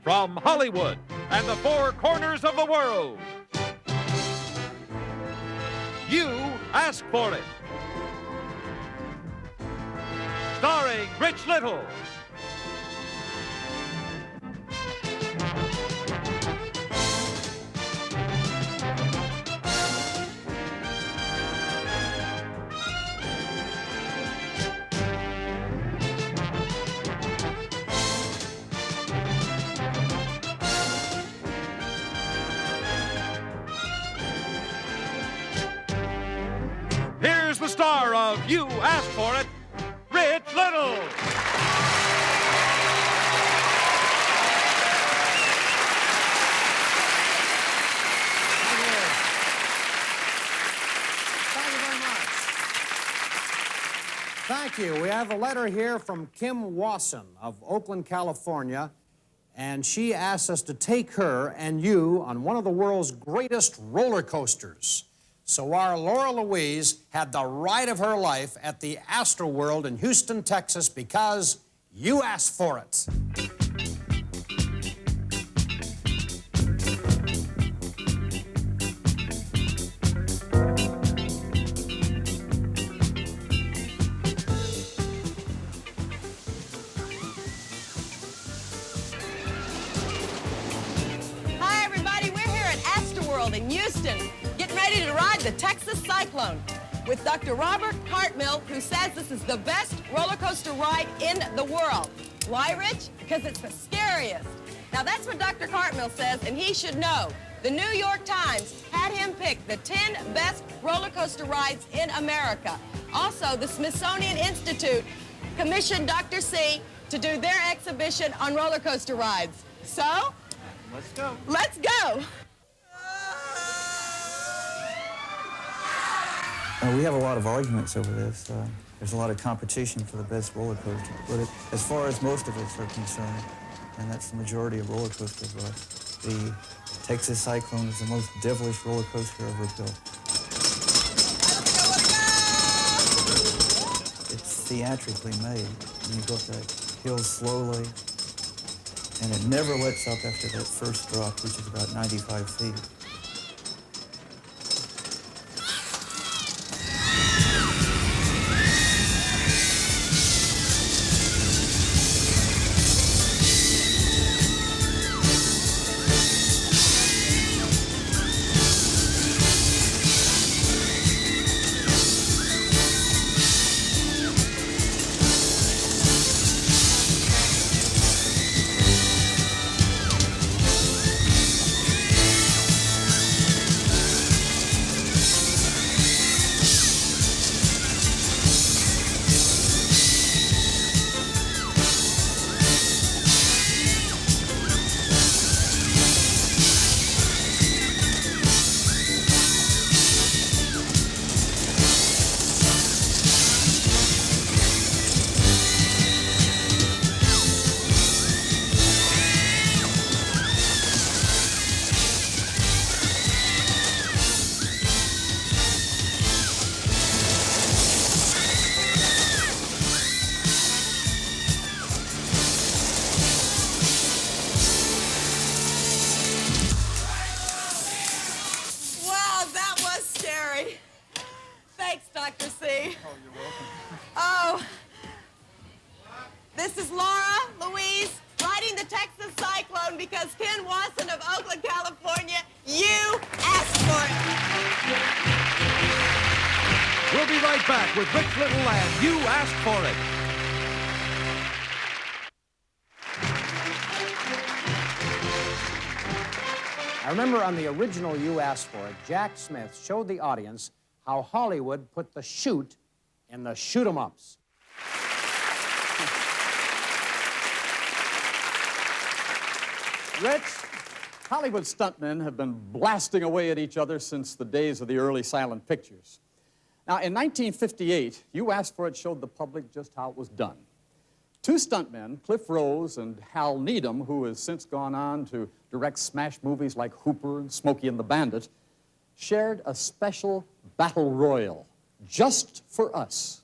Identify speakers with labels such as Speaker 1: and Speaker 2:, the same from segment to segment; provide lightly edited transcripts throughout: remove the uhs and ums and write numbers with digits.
Speaker 1: from Hollywood and the four corners of the world. You asked for it. Starring Rich Little. Here's the star of You Asked For It, Rich Little.
Speaker 2: Thank you. We have a letter here from Kim Wasson of Oakland, California, and she asks us to take her and you on one of the world's greatest roller coasters. So our Laura Louise had the ride of her life at the Astroworld in Houston, Texas, because you asked for it.
Speaker 3: Hi, everybody. We're here at Astroworld in Houston, getting ready to ride the Texas Cyclone with Dr. Robert Cartmill, who says this is the best roller coaster ride in the world. Why, Rich? Because it's the scariest. Now, that's what Dr. Cartmill says, and he should know. The New York Times had him pick the 10 best roller coaster rides in America. Also, the Smithsonian Institute commissioned Dr. C to do their exhibition on roller coaster rides. So,
Speaker 4: let's go.
Speaker 3: Let's go.
Speaker 4: We have a lot of arguments over this. There's a lot of competition for the best roller coaster. But as far as most of us are concerned, and that's the majority of roller coasters, the Texas Cyclone is the most devilish roller coaster ever built. It's theatrically made. And you go up that hill slowly, and it never lets up after that first drop, which is about 95 feet.
Speaker 3: Thanks, Dr. C.
Speaker 4: Oh, you're welcome.
Speaker 3: Oh, this is Laura Louise riding the Texas Cyclone because Ken Wasson of Oakland, California, you asked for it.
Speaker 1: We'll be right back with Rich Little and You Asked For It.
Speaker 2: I remember on the original You Asked For It, Jack Smith showed the audience how Hollywood put the shoot in the shoot-em-ups.
Speaker 5: Rich, Hollywood stuntmen have been blasting away at each other since the days of the early silent pictures. Now, in 1958, You Asked For It showed the public just how it was done. Two stuntmen, Cliff Rose and Hal Needham, who has since gone on to direct smash movies like Hooper and Smokey and the Bandit, shared a special battle royal just for us.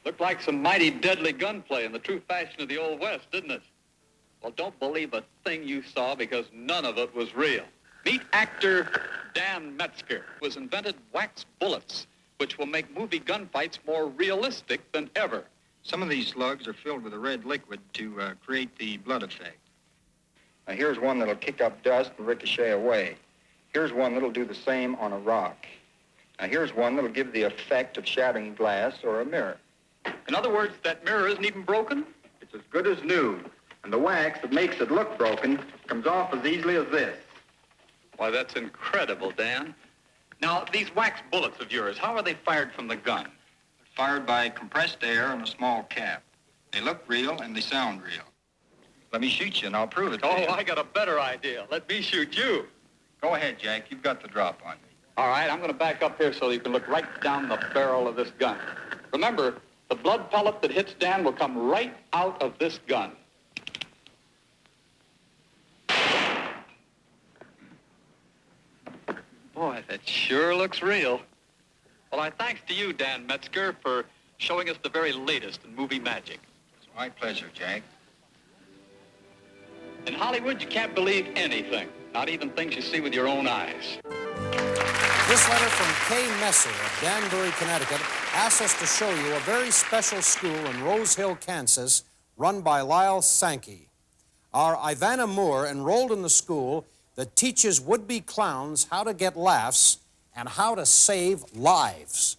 Speaker 6: Looked like some mighty deadly gunplay in the true fashion of the Old West, didn't it? Well, don't believe a thing you saw because none of it was real. Meet actor Dan Metzger, who has invented wax bullets, which will make movie gunfights more realistic than ever.
Speaker 7: Some of these slugs are filled with a red liquid to create the blood effect. Now, here's one that'll kick up dust and ricochet away. Here's one that'll do the same on a rock. Now, here's one that'll give the effect of shattering glass or a mirror.
Speaker 6: In other words, that mirror isn't even broken?
Speaker 7: It's as good as new. And the wax that makes it look broken comes off as easily as this.
Speaker 6: Why, that's incredible, Dan. Now, these wax bullets of yours, how are they fired from the gun?
Speaker 7: They're fired by compressed air in a small cap. They look real and they sound real. Let me shoot you and I'll prove it to you.
Speaker 6: Oh, I got a better idea. Let me shoot you.
Speaker 7: Go ahead, Jack. You've got the drop on me.
Speaker 6: All right, I'm going to back up here so you can look right down the barrel of this gun. Remember, the blood pellet that hits Dan will come right out of this gun. Boy, that sure looks real. Well, our thanks to you, Dan Metzger, for showing us the very latest in movie magic.
Speaker 7: It's my pleasure, Jack.
Speaker 6: In Hollywood, you can't believe anything, not even things you see with your own eyes.
Speaker 2: This letter from Kay Messer of Danbury, Connecticut, asks us to show you a very special school in Rose Hill, Kansas, run by Lyle Sankey. Our Ivana Moore enrolled in the school that teaches would-be clowns how to get laughs and how to save lives.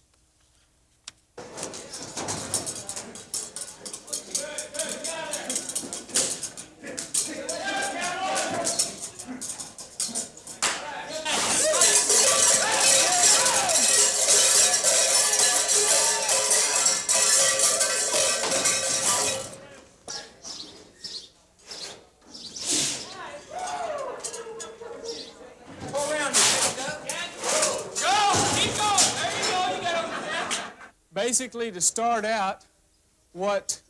Speaker 8: Basically, to start out, what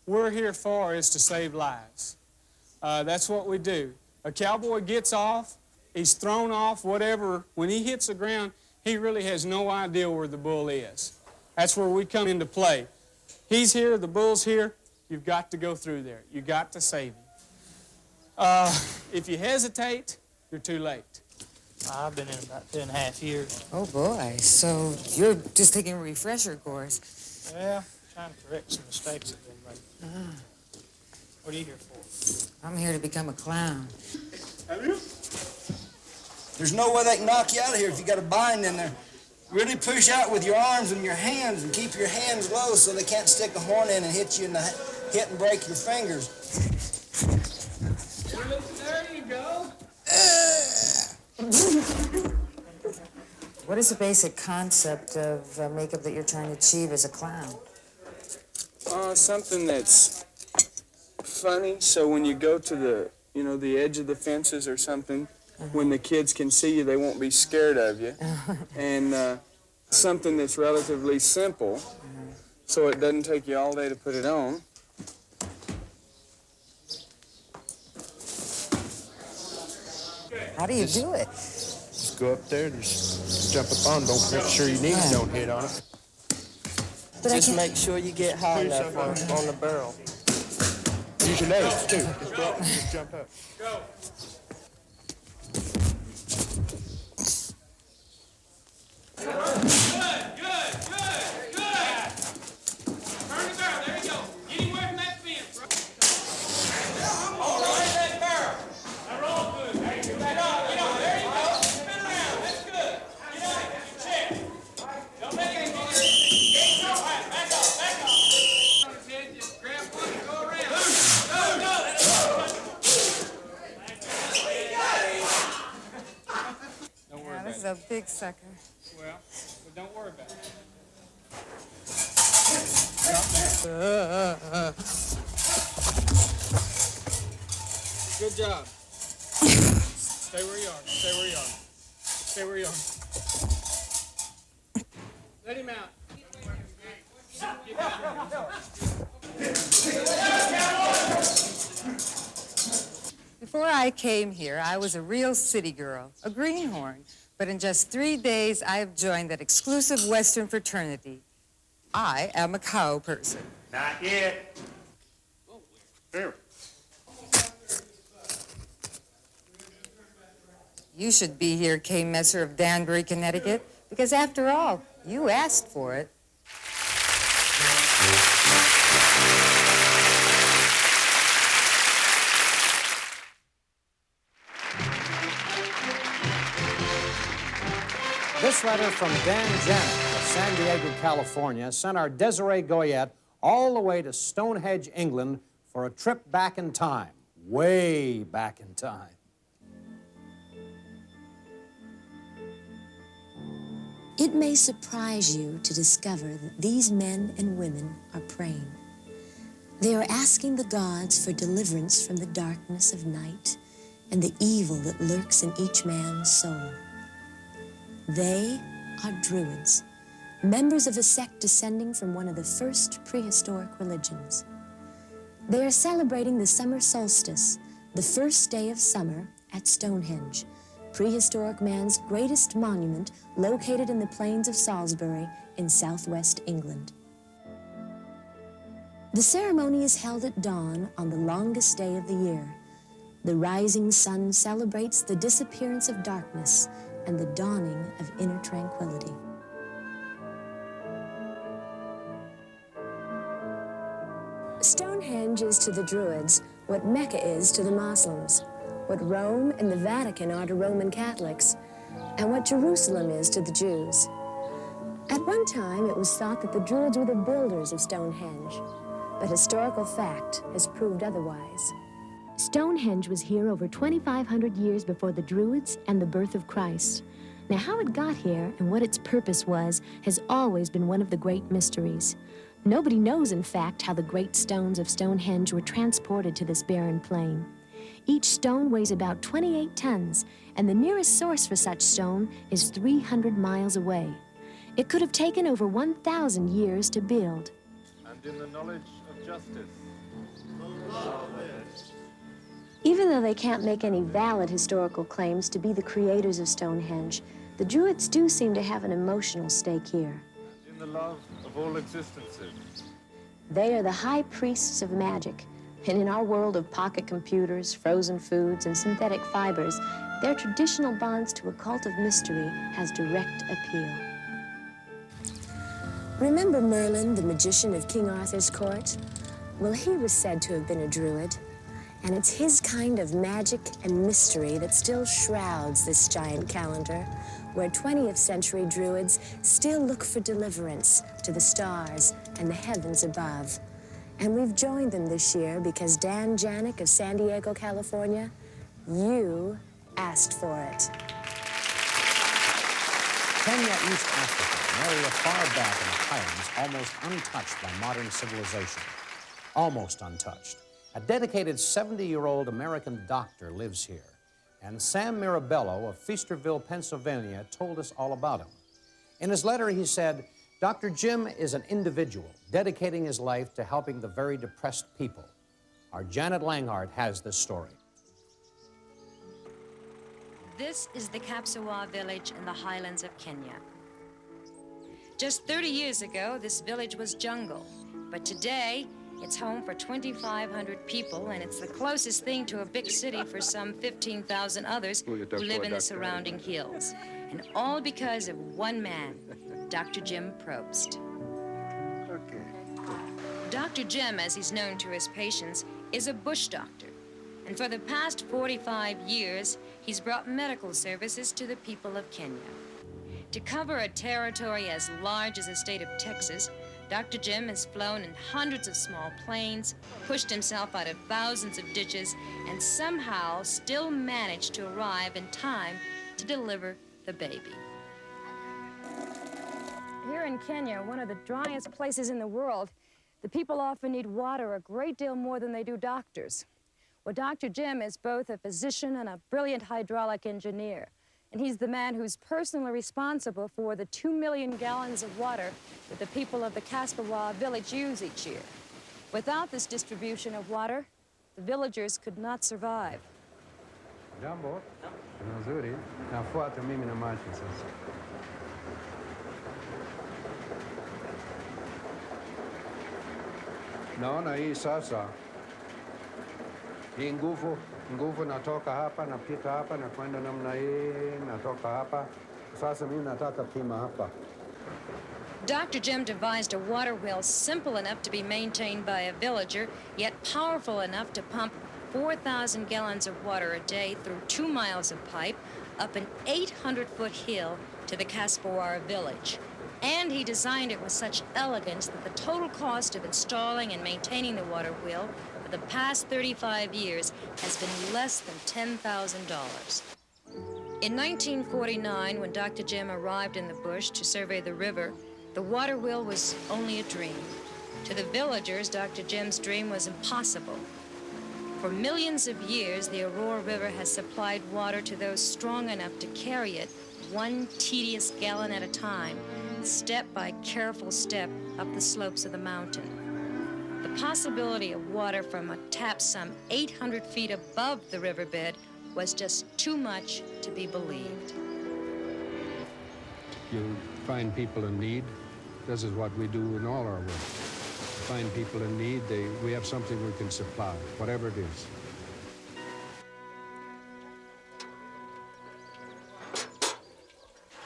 Speaker 8: we're here for is to save lives. That's what we do. A cowboy gets off, he's thrown off, whatever. When he hits the ground, he really has no idea where the bull is. That's where we come into play. He's here, the bull's here, you've got to go through there. You've got to save him. If you hesitate, you're too late.
Speaker 9: I've been in about 2.5 years.
Speaker 10: Oh, boy. So you're just taking a refresher course.
Speaker 9: Yeah, trying to correct some mistakes that have been made. What are you here for?
Speaker 10: I'm here to become a clown.
Speaker 11: There's no way they can knock you out of here if you got a bind in there. Really push out with your arms and your hands and keep your hands low so they can't stick a horn in and hit you in the hit and break your fingers.
Speaker 8: There you go.
Speaker 10: What is the basic concept of makeup that you're trying to achieve as a clown?
Speaker 8: Something that's funny, so when you go to the, the edge of the fences or something, when the kids can see you, they won't be scared of you. And something that's relatively simple, so it doesn't take you all day to put it on.
Speaker 10: How do you do it?
Speaker 12: Just go up there, just jump up on, don't make sure your knees don't hit on it.
Speaker 10: But
Speaker 9: Just make sure you get high enough on the barrel.
Speaker 12: Use your legs, too. Just go up and just jump up.
Speaker 8: Go.
Speaker 10: This is a big sucker.
Speaker 8: Well, but don't worry about it. Good job. Stay where you are. Stay where you are. Stay where you are. Let him out.
Speaker 10: Before I came here, I was a real city girl, a greenhorn. But in just 3 days, I have joined that exclusive Western fraternity. I am a cow person.
Speaker 1: Not yet. Here.
Speaker 10: You should be here, K. Messer of Danbury, Connecticut, because after all, you asked for it.
Speaker 2: This letter from Dan Janet of San Diego, California, sent our Desiree Goyette all the way to Stonehenge, England, for a trip back in time, way back in time.
Speaker 13: It may surprise you to discover that these men and women are praying. They are asking the gods for deliverance from the darkness of night and the evil that lurks in each man's soul. They are Druids, members of a sect descending from one of the first prehistoric religions. They are celebrating the summer solstice, the first day of summer, at Stonehenge, prehistoric man's greatest monument located in the plains of Salisbury in southwest England. The ceremony is held at dawn on the longest day of the year. The rising sun celebrates the disappearance of darkness and the dawning of inner tranquility. Stonehenge is to the Druids what Mecca is to the Muslims, what Rome and the Vatican are to Roman Catholics, and what Jerusalem is to the Jews. At one time, it was thought that the Druids were the builders of Stonehenge, but historical fact has proved otherwise. Stonehenge was here over 2,500 years before the Druids and the birth of Christ. Now, how it got here and what its purpose was has always been one of the great mysteries. Nobody knows, in fact, how the great stones of Stonehenge were transported to this barren plain. Each stone weighs about 28 tons, and the nearest source for such stone is 300 miles away. It could have taken over 1,000 years to build.
Speaker 14: And in the knowledge of justice.
Speaker 13: Even though they can't make any valid historical claims to be the creators of Stonehenge, the Druids do seem to have an emotional stake here.
Speaker 14: And in the love of all existences.
Speaker 13: They are the high priests of magic, and in our world of pocket computers, frozen foods, and synthetic fibers, their traditional bonds to a cult of mystery has direct appeal. Remember Merlin, the magician of King Arthur's court? Well, he was said to have been a Druid. And it's his kind of magic and mystery that still shrouds this giant calendar, where 20th century Druids still look for deliverance to the stars and the heavens above. And we've joined them this year because Dan Janet of San Diego, California, you asked for it.
Speaker 2: Kenya, East Africa, an area far back in the highlands, almost untouched by modern civilization. Almost untouched. A dedicated 70-year-old American doctor lives here, and Sam Mirabello of Feasterville, Pennsylvania, told us all about him. In his letter, he said, Dr. Jim is an individual dedicating his life to helping the very depressed people. Our Janet Langhart has this story.
Speaker 15: This is the Kapsawa village in the highlands of Kenya. Just 30 years ago, this village was jungle, but today, it's home for 2,500 people, and it's the closest thing to a big city for some 15,000 others who live in the surrounding hills. And all because of one man, Dr. Jim Probst. Dr. Jim, as he's known to his patients, is a bush doctor. And for the past 45 years, he's brought medical services to the people of Kenya. To cover a territory as large as the state of Texas, Dr. Jim has flown in hundreds of small planes, pushed himself out of thousands of ditches, and somehow still managed to arrive in time to deliver the baby.
Speaker 16: Here in Kenya, one of the driest places in the world, the people often need water a great deal more than they do doctors. Well, Dr. Jim is both a physician and a brilliant hydraulic engineer. And he's the man who's personally responsible for the 2 million gallons of water that the people of the Kaspawa village use each year. Without this distribution of water, the villagers could not survive.
Speaker 17: Jambo, nzuri, nafuata mimi na maji sasa. Naona hii sasa, hii nguvu natoka hapa, napita hapa, na kwenda namna hii, natoka hapa. Sasa mimi nataka pima hapa.
Speaker 15: Dr. Jim devised a water wheel simple enough to be maintained by a villager, yet powerful enough to pump 4,000 gallons of water a day through 2 miles of pipe up an 800-foot hill to the Kaspawara village. And he designed it with such elegance that the total cost of installing and maintaining the water wheel for the past 35 years has been less than $10,000. In 1949, when Dr. Jim arrived in the bush to survey the river, the water wheel was only a dream. To the villagers, Dr. Jim's dream was impossible. For millions of years, the Aurora River has supplied water to those strong enough to carry it 1 tedious gallon at a time, step by careful step up the slopes of the mountain. The possibility of water from a tap some 800 feet above the riverbed was just too much to be believed.
Speaker 17: You find people in need. This is what we do in all our work. Find people in need. We have something we can supply, whatever it is.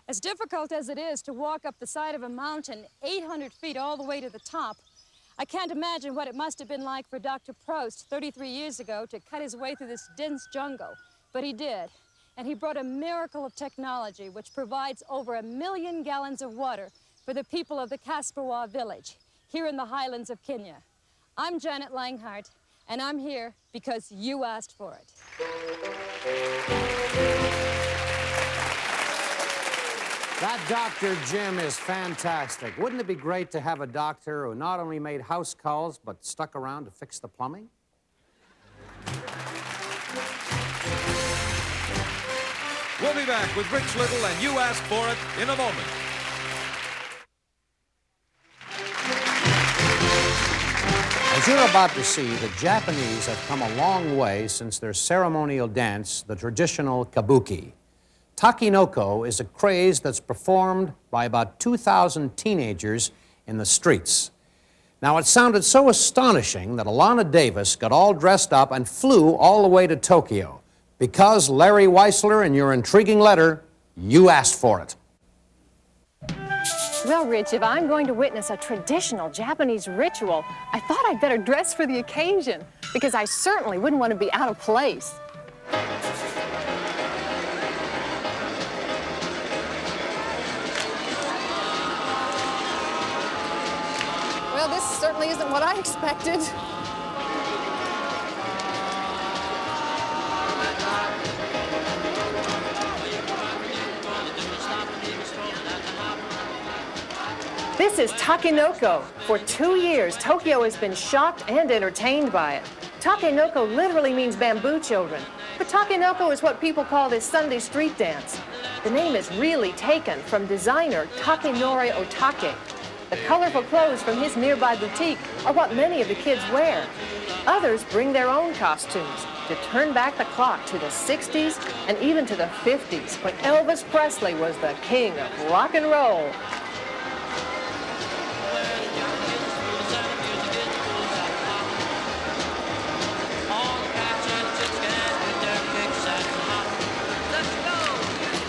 Speaker 16: As difficult as it is to walk up the side of a mountain 800 feet all the way to the top, I can't imagine what it must have been like for Dr. Prost 33 years ago to cut his way through this dense jungle. But he did, and he brought a miracle of technology which provides over 1 million gallons of water for the people of the Kaspawara village here in the highlands of Kenya. I'm Janet Langhart, and I'm here because you asked for it.
Speaker 2: That Dr. Jim is fantastic. Wouldn't it be great to have a doctor who not only made house calls, but stuck around to fix the plumbing?
Speaker 1: We'll be back with Rich Little and You Asked For It in a moment.
Speaker 2: As you're about to see, the Japanese have come a long way since their ceremonial dance, the traditional kabuki. Takinoko is a craze that's performed by about 2,000 teenagers in the streets. Now, it sounded so astonishing that Alana Davis got all dressed up and flew all the way to Tokyo because, Larry Weissler, in your intriguing letter, you asked for it.
Speaker 18: Well, Rich, if I'm going to witness a traditional Japanese ritual, I thought I'd better dress for the occasion because I certainly wouldn't want to be out of place. Well, this certainly isn't what I expected. This is Takinoko. For 2 years, Tokyo has been shocked and entertained by it. Takinoko literally means bamboo children, but Takinoko is what people call this Sunday street dance. The name is really taken from designer Takenori Otake. The colorful clothes from his nearby boutique are what many of the kids wear. Others bring their own costumes to turn back the clock to the 60s and even to the 50s when Elvis Presley was the king of rock and roll.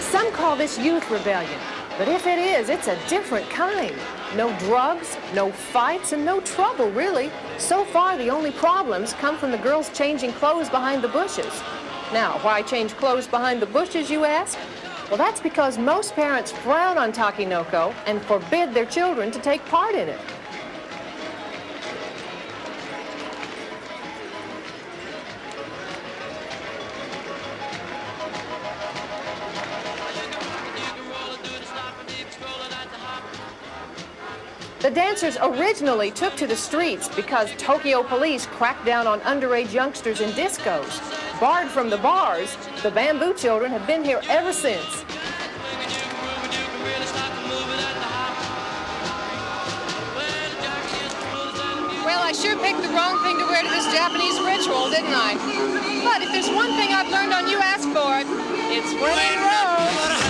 Speaker 18: Some call this youth rebellion, but if it is, it's a different kind. No drugs, no fights, and no trouble, really. So far, the only problems come from the girls changing clothes behind the bushes. Now, why change clothes behind the bushes, you ask? Well, that's because most parents frown on Takinoko and forbid their children to take part in it. The dancers originally took to the streets because Tokyo police cracked down on underage youngsters in discos. Barred from the bars, the bamboo children have been here ever since.
Speaker 19: Well, I sure picked the wrong thing to wear to this Japanese ritual, didn't I? But if there's one thing I've learned on You Ask For It, it's when in Rome.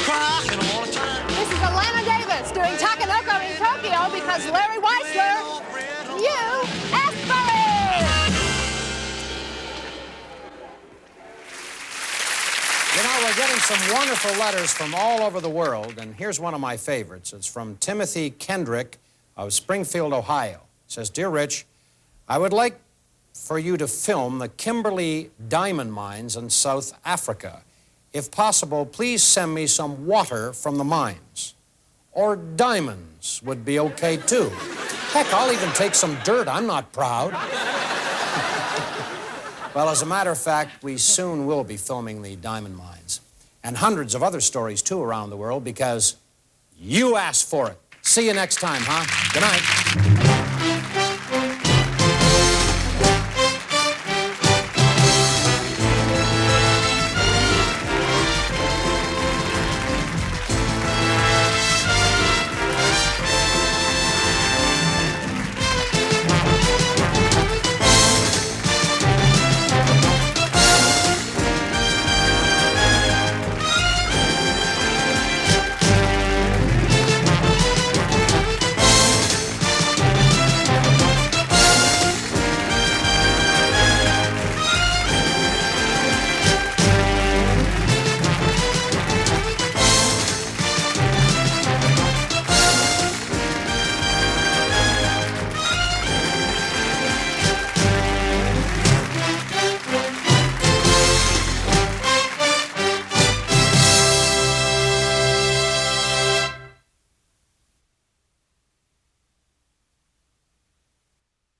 Speaker 20: Cry
Speaker 19: because Larry Weissler, you asked for it!
Speaker 2: You know, we're getting some wonderful letters from all over the world, and here's one of my favorites. It's from Timothy Kendrick of Springfield, Ohio. It says, Dear Rich, I would like for you to film the Kimberley diamond mines in South Africa. If possible, please send me some water from the mines. Or diamonds would be okay, too. Heck, I'll even take some dirt. I'm not proud. Well, as a matter of fact, we soon will be filming the diamond mines. And hundreds of other stories, too, around the world, because you asked for it. See you next time, huh? Good night.